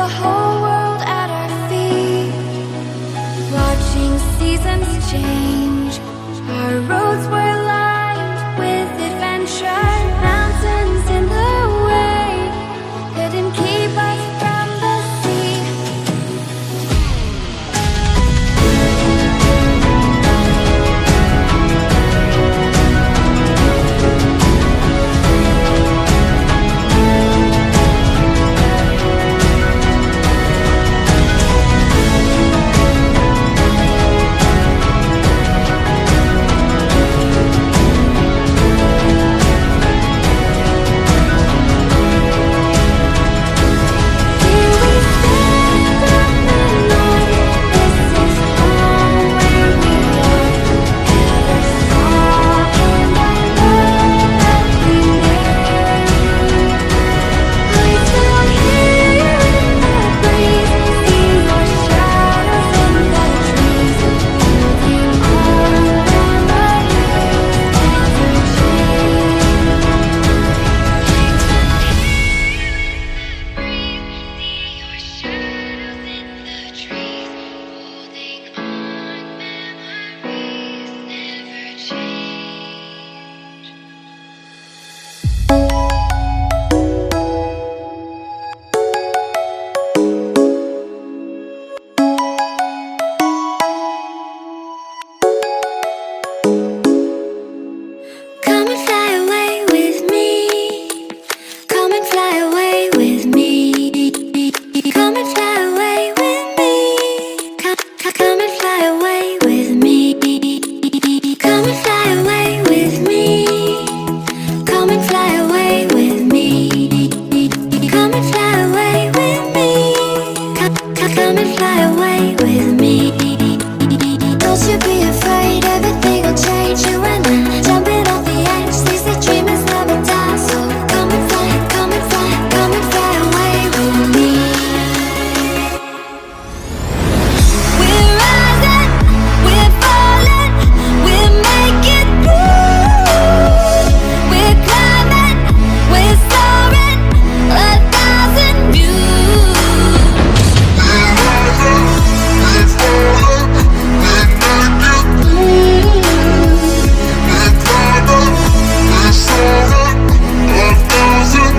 whole world at our feet, watching seasons change. Our roads were lined with adventure, mountains in the way couldn't keep us from the sea. Come and fly away with me. Come and fly away with me. Come and fly away with me. Come and fly away with me. Come and fly away with me. Come and fly away with me. Come and fly away with me. Come and fly away with me. Don't you be afraid, everything will change. You and I jumping off the edge. They say dreamers never die, so come and fly, come and fly, come and fly away with me. We're rising, we're falling, we're making through. We're climbing, we're soaring, 1,000 views. We're rising, we're falling, we're making through. We're climbing, we're soaring, 1,000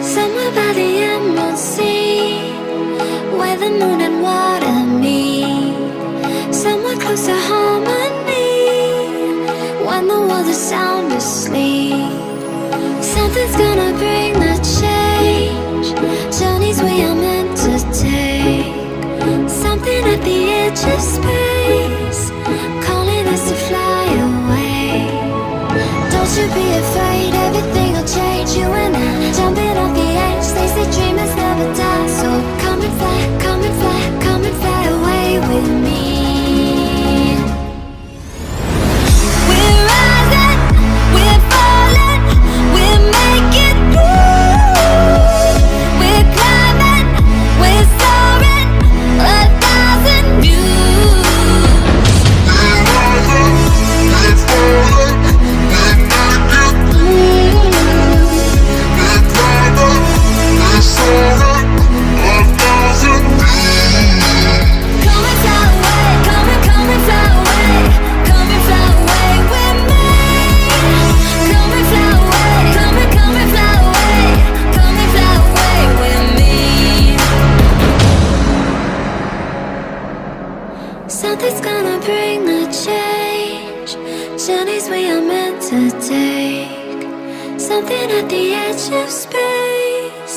Somewhere by the emerald sea, where the moon and water meet. Somewhere close to harmony, when the world is sound asleep. Something's gonna bring the change, journeys we are meant to take. Something at the edge of space, calling us to fly away. Don't you be afraid, everything will change. You and I jumping off the edge. They say dreamers never die, so come and fly, come and fly, come and fly away with me. We're rising, we're falling, we're making through. We're climbing, we're soaring, 1,000 views. We're rising, we're falling, we're making through. We're climbing, we're soaring, 1,000 views. Come and fly away, come and fly away, come and fly away with me. Come and fly away, come and fly away, come and fly away with me. Something's gonna bring the change, journeys we are meant to take. Something at the edge of space,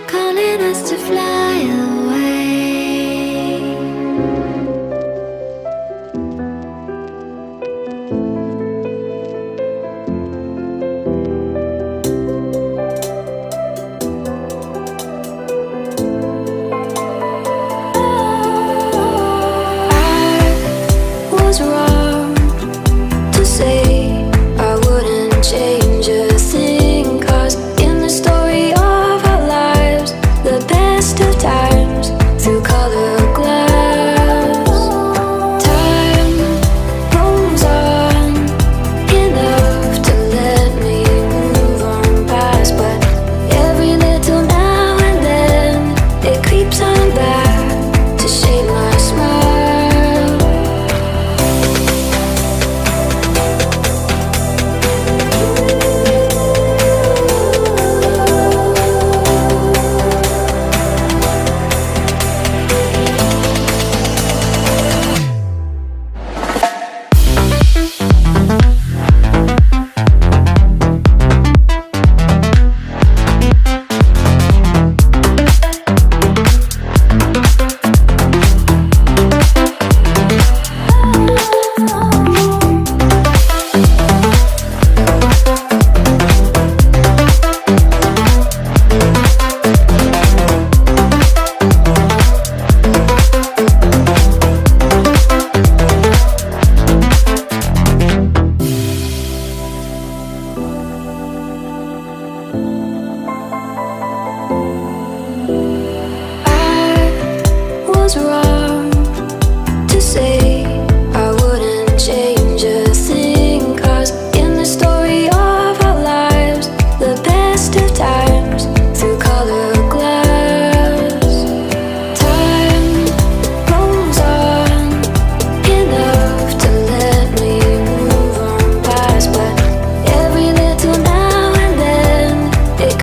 calling us to fly away.